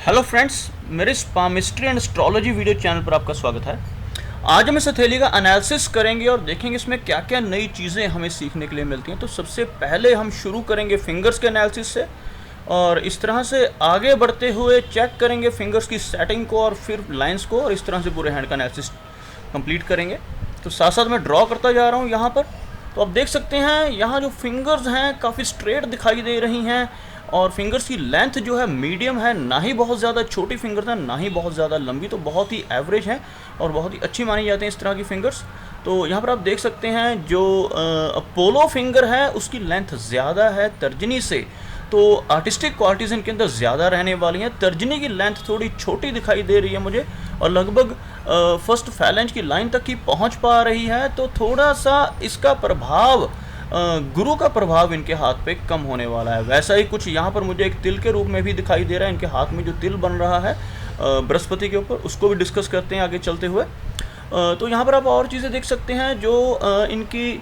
Hello friends, मेरे palmistry and astrology video channel पर आपका स्वागत है। आज हम इस हथेली का एनालिसिस करेंगे और देखेंगे इसमें क्या क्या नई चीज़ें हमें सीखने के लिए मिलती हैं। तो सबसे पहले हम शुरू करेंगे फिंगर्स के एनालिसिस से और इस तरह से आगे बढ़ते हुए चेक करेंगे फिंगर्स की सेटिंग को और फिर लाइंस को, और इस तरह से पूरे हैंड का एनालिसिस कंप्लीट करेंगे। तो साथ साथ मैं ड्रॉ करता जा रहा हूँ यहाँ पर। तो आप देख सकते हैं यहाँ जो फिंगर्स हैं काफ़ी स्ट्रेट दिखाई दे रही हैं और फिंगर्स की लेंथ जो है मीडियम है, ना ही बहुत ज़्यादा छोटी फिंगर्स हैं ना ही बहुत ज़्यादा लंबी, तो बहुत ही एवरेज हैं और बहुत ही अच्छी मानी जाती हैं इस तरह की फिंगर्स। तो यहाँ पर आप देख सकते हैं जो अपोलो फिंगर है उसकी लेंथ ज़्यादा है तर्जनी से, तो आर्टिस्टिक क्वालिटीज़ इनके अंदर ज़्यादा रहने वाली हैं। तर्जनी की लेंथ थोड़ी छोटी दिखाई दे रही है मुझे और लगभग फर्स्ट फैलेंज की लाइन तक ही पहुँच पा रही है, तो थोड़ा सा इसका प्रभाव गुरु का प्रभाव इनके हाथ पे कम होने वाला है। वैसा ही कुछ यहाँ पर मुझे एक तिल के रूप में भी दिखाई दे रहा है। इनके हाथ में जो तिल बन रहा है बृहस्पति के ऊपर, उसको भी डिस्कस करते हैं आगे चलते हुए। तो यहाँ पर आप और चीज़ें देख सकते हैं। जो इनकी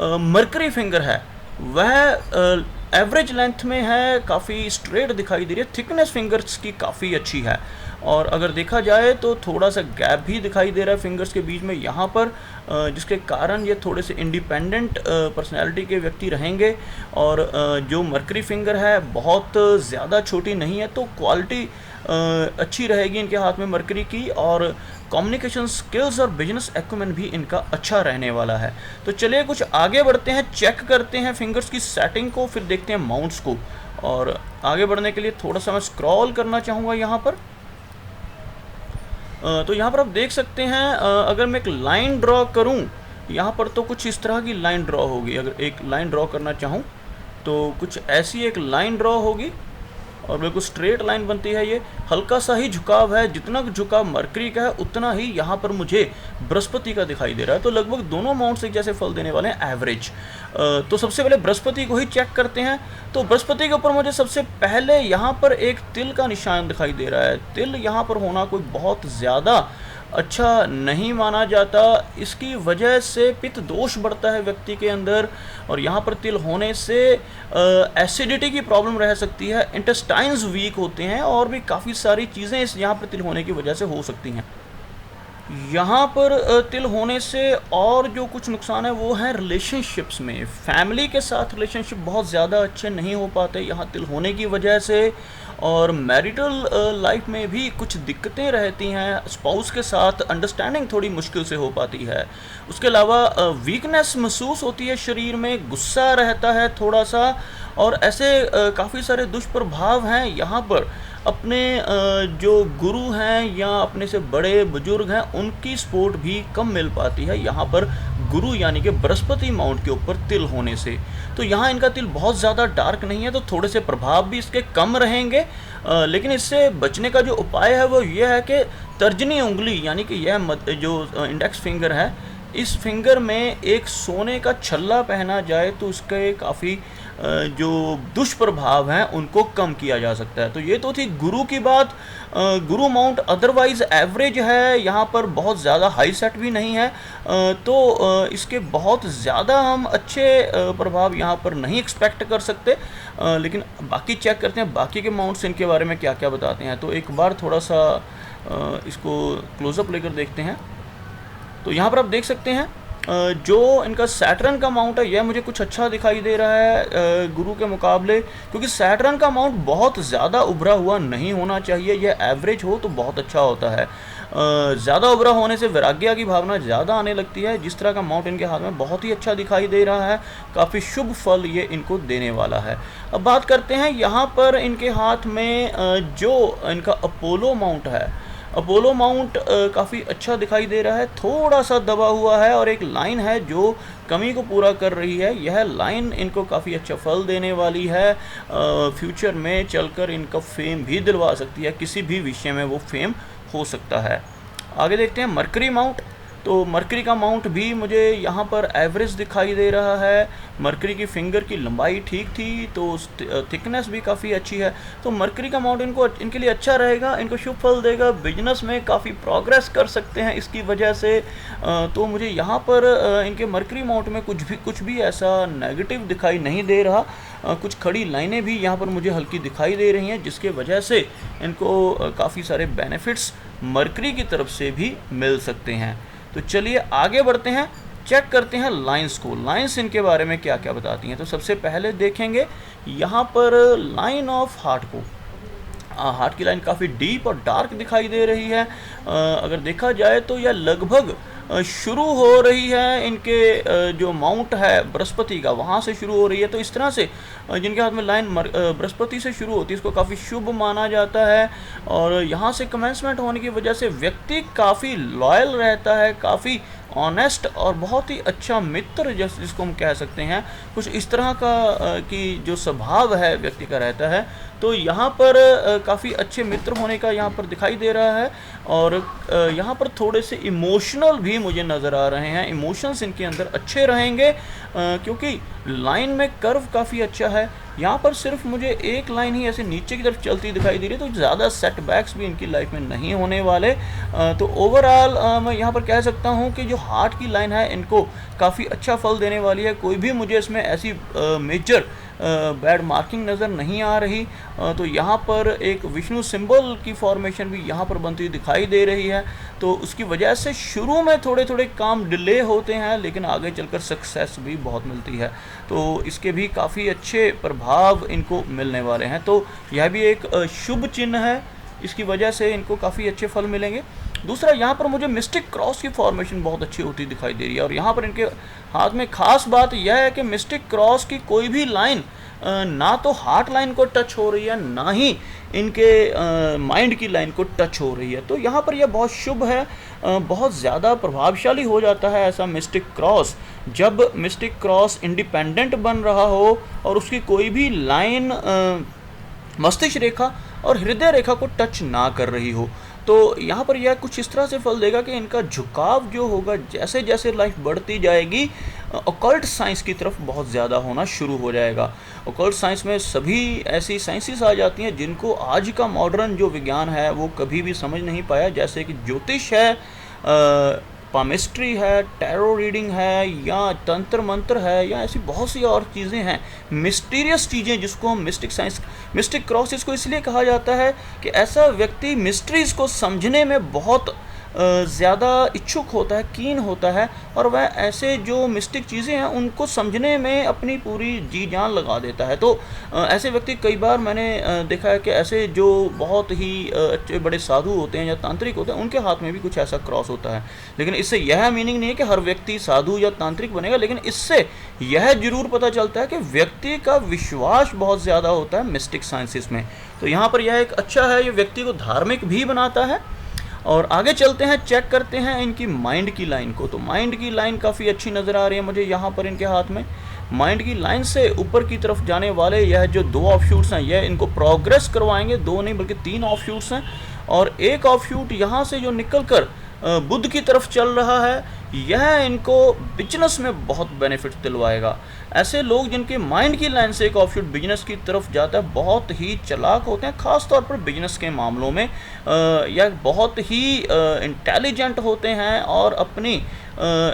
मरकरी फिंगर है वह एवरेज लेंथ में है, काफ़ी स्ट्रेट दिखाई दे रही है। थिकनेस फिंगर्स की काफ़ी अच्छी है और अगर देखा जाए तो थोड़ा सा गैप भी दिखाई दे रहा है फिंगर्स के बीच में यहाँ पर, जिसके कारण ये थोड़े से इंडिपेंडेंट पर्सनैलिटी के व्यक्ति रहेंगे। और जो मरकरी फिंगर है बहुत ज़्यादा छोटी नहीं है, तो क्वालिटी अच्छी रहेगी इनके हाथ में मरकरी की, और कम्युनिकेशन स्किल्स और बिजनेस एक्यूमेन भी इनका अच्छा रहने वाला है। तो चलिए कुछ आगे बढ़ते हैं, चेक करते हैं फिंगर्स की सेटिंग को, फिर देखते हैं माउंट्स को। और आगे बढ़ने के लिए थोड़ा सा मैं स्क्रॉल करना चाहूँगा यहाँ पर। तो यहाँ पर आप देख सकते हैं अगर मैं एक लाइन ड्रॉ करूँ यहाँ पर तो कुछ इस तरह की लाइन ड्रॉ होगी। अगर एक लाइन ड्रॉ करना चाहूँ तो कुछ ऐसी एक लाइन ड्रॉ होगी और बिल्कुल स्ट्रेट लाइन बनती है। ये हल्का सा ही झुकाव है, जितना झुकाव मरकरी का है उतना ही यहाँ पर मुझे बृहस्पति का दिखाई दे रहा है। तो लगभग दोनों माउंट्स एक जैसे फल देने वाले हैं, एवरेज। तो सबसे पहले बृहस्पति को ही चेक करते हैं। तो बृहस्पति के ऊपर मुझे सबसे पहले यहाँ पर एक तिल का निशान दिखाई दे रहा है। तिल यहाँ पर होना कोई बहुत ज़्यादा अच्छा नहीं माना जाता। इसकी वजह से पित्त दोष बढ़ता है व्यक्ति के अंदर, और यहाँ पर तिल होने से एसिडिटी की प्रॉब्लम रह सकती है, इंटेस्टाइन्स वीक होते हैं और भी काफ़ी सारी चीज़ें इस यहाँ पर तिल होने की वजह से हो सकती हैं। यहाँ पर तिल होने से और जो कुछ नुकसान है वो है रिलेशनशिप्स में। फैमिली के साथ रिलेशनशिप बहुत ज़्यादा अच्छे नहीं हो पाते यहाँ तिल होने की वजह से, और मैरिटल लाइफ में भी कुछ दिक्कतें रहती हैं। स्पाउस के साथ अंडरस्टैंडिंग थोड़ी मुश्किल से हो पाती है। उसके अलावा वीकनेस महसूस होती है शरीर में, गुस्सा रहता है थोड़ा सा, और ऐसे काफ़ी सारे दुष्प्रभाव हैं यहाँ पर। अपने जो गुरु हैं या अपने से बड़े बुजुर्ग हैं उनकी सपोर्ट भी कम मिल पाती है यहाँ पर गुरु यानी कि बृहस्पति माउंट के ऊपर तिल होने से। तो यहाँ इनका तिल बहुत ज़्यादा डार्क नहीं है, तो थोड़े से प्रभाव भी इसके कम रहेंगे। लेकिन इससे बचने का जो उपाय है वो ये है कि तर्जनी उंगली यानी कि यह जो इंडेक्स फिंगर है, इस फिंगर में एक सोने का छल्ला पहना जाए तो उसके काफ़ी जो दुष्प्रभाव हैं उनको कम किया जा सकता है। तो ये तो थी गुरु की बात। गुरु माउंट अदरवाइज़ एवरेज है, यहाँ पर बहुत ज़्यादा हाई सेट भी नहीं है, तो इसके बहुत ज़्यादा हम अच्छे प्रभाव यहाँ पर नहीं एक्सपेक्ट कर सकते। लेकिन बाकी चेक करते हैं बाकी के माउंट्स इनके बारे में क्या क्या बताते हैं। तो एक बार थोड़ा सा इसको क्लोजअप लेकर देखते हैं। तो यहाँ पर आप देख सकते हैं जो इनका सैटर्न का माउंट है यह मुझे कुछ अच्छा दिखाई दे रहा है गुरु के मुकाबले, क्योंकि सैटर्न का माउंट बहुत ज़्यादा उभरा हुआ नहीं होना चाहिए। यह एवरेज हो तो बहुत अच्छा होता है। ज़्यादा उभरा होने से वैराग्य की भावना ज़्यादा आने लगती है। जिस तरह का माउंट इनके हाथ में बहुत ही अच्छा दिखाई दे रहा है, काफ़ी शुभ फल ये इनको देने वाला है। अब बात करते हैं यहाँ पर इनके हाथ में जो इनका अपोलो माउंट है। अपोलो माउंट काफ़ी अच्छा दिखाई दे रहा है, थोड़ा सा दबा हुआ है और एक लाइन है जो कमी को पूरा कर रही है। यह लाइन इनको काफ़ी अच्छा फल देने वाली है। फ्यूचर में चलकर इनका फेम भी दिलवा सकती है, किसी भी विषय में वो फेम हो सकता है। आगे देखते हैं मरकरी माउंट। तो मरकरी का माउंट भी मुझे यहाँ पर एवरेज दिखाई दे रहा है। मरकरी की फिंगर की लंबाई ठीक थी, तो थिकनेस भी काफ़ी अच्छी है। तो मरकरी का माउंट इनके लिए अच्छा रहेगा, इनको शुभ फल देगा, बिजनेस में काफ़ी प्रोग्रेस कर सकते हैं इसकी वजह से। तो मुझे यहाँ पर इनके मरकरी माउंट में कुछ भी ऐसा नेगेटिव दिखाई नहीं दे रहा। कुछ खड़ी लाइनें भी यहाँ पर मुझे हल्की दिखाई दे रही हैं, जिसके वजह से इनको काफ़ी सारे बेनिफिट्स मरकरी की तरफ से भी मिल सकते हैं। तो चलिए आगे बढ़ते हैं, चेक करते हैं लाइंस को। लाइंस इनके बारे में क्या क्या बताती हैं। तो सबसे पहले देखेंगे यहाँ पर लाइन ऑफ हार्ट को। हार्ट की लाइन काफ़ी डीप और डार्क दिखाई दे रही है। अगर देखा जाए तो यह लगभग शुरू हो रही है इनके जो माउंट है बृहस्पति का, वहाँ से शुरू हो रही है। तो इस तरह से जिनके हाथ में लाइन बृहस्पति से शुरू होती है, इसको काफ़ी शुभ माना जाता है। और यहाँ से कमेंसमेंट होने की वजह से व्यक्ति काफ़ी लॉयल रहता है, काफ़ी ऑनेस्ट और बहुत ही अच्छा मित्र जिसको हम कह सकते हैं। कुछ इस तरह का कि जो स्वभाव है व्यक्ति का रहता है। तो यहाँ पर काफ़ी अच्छे मित्र होने का यहाँ पर दिखाई दे रहा है। और यहाँ पर थोड़े से इमोशनल भी मुझे नज़र आ रहे हैं। इमोशंस इनके अंदर अच्छे रहेंगे क्योंकि लाइन में कर्व काफ़ी अच्छा है। यहाँ पर सिर्फ मुझे एक लाइन ही ऐसे नीचे की तरफ चलती दिखाई दे रही है, तो ज़्यादा सेटबैक्स भी इनकी लाइफ में नहीं होने वाले। तो ओवरऑल मैं यहाँ पर कह सकता हूँ कि जो हार्ट की लाइन है इनको काफ़ी अच्छा फल देने वाली है। कोई भी मुझे इसमें ऐसी मेजर बैड मार्किंग नज़र नहीं आ रही। तो यहाँ पर एक विष्णु सिंबल की फॉर्मेशन भी यहाँ पर बनती दिखाई दे रही है। तो उसकी वजह से शुरू में थोड़े थोड़े काम डिले होते हैं, लेकिन आगे चलकर सक्सेस भी बहुत मिलती है। तो इसके भी काफ़ी अच्छे प्रभाव इनको मिलने वाले हैं। तो यह भी एक शुभ चिन्ह है, इसकी वजह से इनको काफ़ी अच्छे फल मिलेंगे। दूसरा, यहाँ पर मुझे मिस्टिक क्रॉस की फॉर्मेशन बहुत अच्छी होती दिखाई दे रही है। और यहाँ पर इनके हाथ में खास बात यह है कि मिस्टिक क्रॉस की कोई भी लाइन ना तो हार्ट लाइन को टच हो रही है, ना ही इनके माइंड की लाइन को टच हो रही है। तो यहाँ पर यह बहुत शुभ है, बहुत ज़्यादा प्रभावशाली हो जाता है ऐसा मिस्टिक क्रॉस, जब मिस्टिक क्रॉस इंडिपेंडेंट बन रहा हो और उसकी कोई भी लाइन मस्तिष्क रेखा और हृदय रेखा को टच ना कर रही हो। तो यहाँ पर यह कुछ इस तरह से फल देगा कि इनका झुकाव जो होगा जैसे जैसे लाइफ बढ़ती जाएगी ऑकल्ट साइंस की तरफ बहुत ज़्यादा होना शुरू हो जाएगा। ऑकल्ट साइंस में सभी ऐसी साइंसेस आ जाती हैं जिनको आज का मॉडर्न जो विज्ञान है वो कभी भी समझ नहीं पाया, जैसे कि ज्योतिष है, पामिस्ट्री है, टैरो रीडिंग है, या तंत्र मंत्र है, या ऐसी बहुत सी और चीज़ें हैं, मिस्टीरियस चीज़ें जिसको हम मिस्टिक साइंस, मिस्टिक क्रॉस इसको इसलिए कहा जाता है कि ऐसा व्यक्ति मिस्ट्रीज़ को समझने में बहुत ज़्यादा इच्छुक होता है, कीन होता है, और वह ऐसे जो मिस्टिक चीज़ें हैं उनको समझने में अपनी पूरी जी जान लगा देता है। तो ऐसे व्यक्ति कई बार मैंने देखा है कि ऐसे जो बहुत ही अच्छे बड़े साधु होते हैं या तांत्रिक होते हैं, उनके हाथ में भी कुछ ऐसा क्रॉस होता है। लेकिन इससे यह मीनिंग नहीं है कि हर व्यक्ति साधु या तांत्रिक बनेगा, लेकिन इससे यह जरूर पता चलता है कि व्यक्ति का विश्वास बहुत ज़्यादा होता है मिस्टिक साइंसेस में। तो यहाँ पर यह एक अच्छा है, ये व्यक्ति को धार्मिक भी बनाता है। और आगे चलते हैं, चेक करते हैं इनकी माइंड की लाइन को। तो माइंड की लाइन काफ़ी अच्छी नज़र आ रही है मुझे यहाँ पर इनके हाथ में। माइंड की लाइन से ऊपर की तरफ जाने वाले यह जो 2 ऑफशूट्स हैं, यह इनको प्रोग्रेस करवाएंगे। 2 नहीं बल्कि 3 ऑफशूट्स हैं, और एक ऑफशूट यहाँ से जो निकल कर बुध की तरफ चल रहा है, यह इनको बिजनेस में बहुत बेनिफिट दिलवाएगा। ऐसे लोग जिनके माइंड की लाइन से एक ऑफशूट बिजनेस की तरफ जाता है, बहुत ही चालाक होते हैं, ख़ास तौर पर बिजनेस के मामलों में। या बहुत ही इंटेलिजेंट होते हैं और अपनी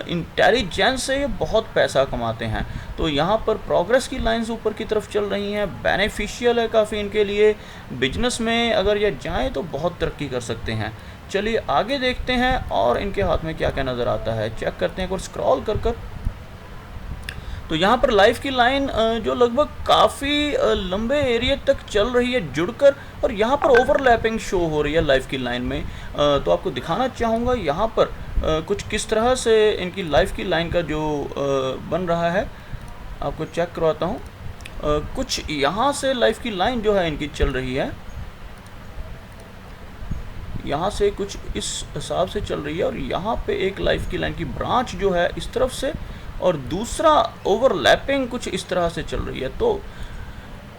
इंटेलिजेंस से बहुत पैसा कमाते हैं। तो यहाँ पर प्रोग्रेस की लाइंस ऊपर की तरफ चल रही हैं, बेनिफिशियल है काफ़ी इनके लिए। बिजनेस में अगर ये जाएँ तो बहुत तरक्की कर सकते हैं। चलिए आगे देखते हैं और इनके हाथ में क्या क्या नज़र आता है, चेक करते हैं। और स्क्रॉल कर कर तो यहाँ पर लाइफ की लाइन जो लगभग काफ़ी लंबे एरिया तक चल रही है जुड़कर, और यहाँ पर ओवरलैपिंग शो हो रही है लाइफ की लाइन में। तो आपको दिखाना चाहूँगा यहाँ पर कुछ किस तरह से इनकी लाइफ की लाइन का जो बन रहा है, आपको चेक करवाता हूँ। कुछ यहाँ से लाइफ की लाइन जो है इनकी चल रही है, यहाँ से कुछ इस हिसाब से चल रही है, और यहाँ पे एक लाइफ की लाइन की ब्रांच जो है इस तरफ से, और दूसरा ओवरलैपिंग कुछ इस तरह से चल रही है। तो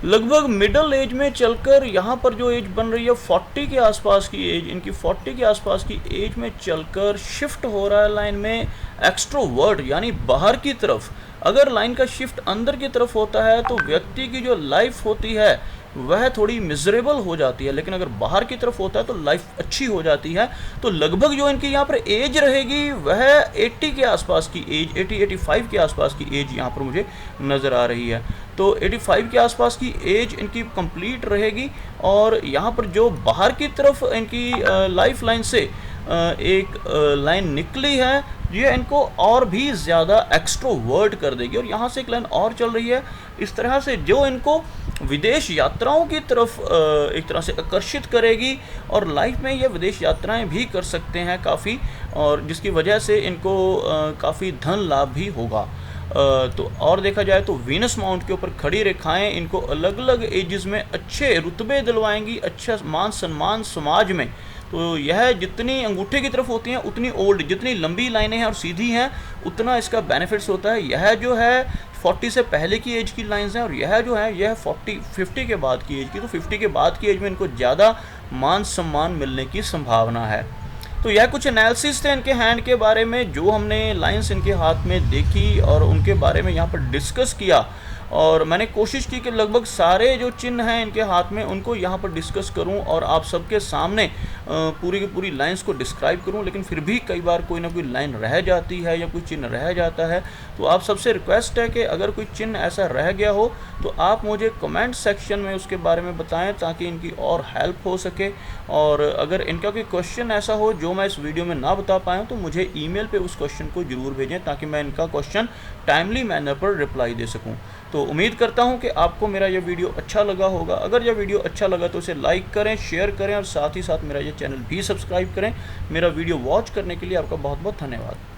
लगभग मिडल एज में चलकर यहाँ पर जो एज बन रही है 40 के आसपास की एज, इनकी 40 के आसपास की एज में चलकर शिफ्ट हो रहा है लाइन में एक्सट्रोवर्ट यानी बाहर की तरफ। अगर लाइन का शिफ्ट अंदर की तरफ होता है तो व्यक्ति की जो लाइफ होती है वह थोड़ी मिजरेबल हो जाती है, लेकिन अगर बाहर की तरफ होता है तो लाइफ अच्छी हो जाती है। तो लगभग जो इनकी यहाँ पर एज रहेगी वह 80 के आसपास की एज, 80-85 के आसपास की एज यहाँ पर मुझे नज़र आ रही है। तो 85 के आसपास की एज इनकी कंप्लीट रहेगी। और यहाँ पर जो बाहर की तरफ इनकी लाइफ लाइन से एक लाइन निकली है, ये इनको और भी ज़्यादा एक्सट्रोवर्ट कर देगी। और यहाँ से एक लाइन और चल रही है इस तरह से जो इनको विदेश यात्राओं की तरफ एक तरह से आकर्षित करेगी। और लाइफ में ये विदेश यात्राएं भी कर सकते हैं काफ़ी, और जिसकी वजह से इनको काफ़ी धन लाभ भी होगा। तो और देखा जाए तो वीनस माउंट के ऊपर खड़ी रेखाएं इनको अलग अलग एजेस में अच्छे रुतबे दिलवाएंगी, अच्छा मान सम्मान समाज में। तो यह जितनी अंगूठे की तरफ होती हैं उतनी ओल्ड, जितनी लंबी लाइनें हैं और सीधी हैं उतना इसका बेनिफिट्स होता है। यह जो है 40 से पहले की एज की लाइंस हैं, और यह जो है यह 50 के बाद की एज की। तो 50 के बाद की एज में इनको ज़्यादा मान सम्मान मिलने की संभावना है। तो यह कुछ एनालिसिस थे इनके हैंड के बारे में, जो हमने लाइंस इनके हाथ में देखी और उनके बारे में यहाँ पर डिस्कस किया। और मैंने कोशिश की कि लगभग सारे जो चिन्ह हैं इनके हाथ में उनको यहाँ पर डिस्कस करूँ और आप सबके सामने पूरी की पूरी लाइंस को डिस्क्राइब करूँ। लेकिन फिर भी कई बार कोई ना कोई लाइन रह जाती है या कोई चिन्ह रह जाता है। तो आप सबसे रिक्वेस्ट है कि अगर कोई चिन्ह ऐसा रह गया हो तो आप मुझे कमेंट सेक्शन में उसके बारे में बताएं, ताकि इनकी और हेल्प हो सके। और अगर इनका कोई क्वेश्चन ऐसा हो जो मैं इस वीडियो में ना बता पाया तो मुझे ईमेल पे उस क्वेश्चन को ज़रूर भेजें, ताकि मैं इनका क्वेश्चन टाइमली मैनर पर रिप्लाई दे सकूं। तो उम्मीद करता हूं कि आपको मेरा यह वीडियो अच्छा लगा होगा। अगर यह वीडियो अच्छा लगा तो इसे लाइक करें, शेयर करें और साथ ही साथ मेरा यह चैनल भी सब्सक्राइब करें। मेरा वीडियो वॉच करने के लिए आपका बहुत बहुत धन्यवाद।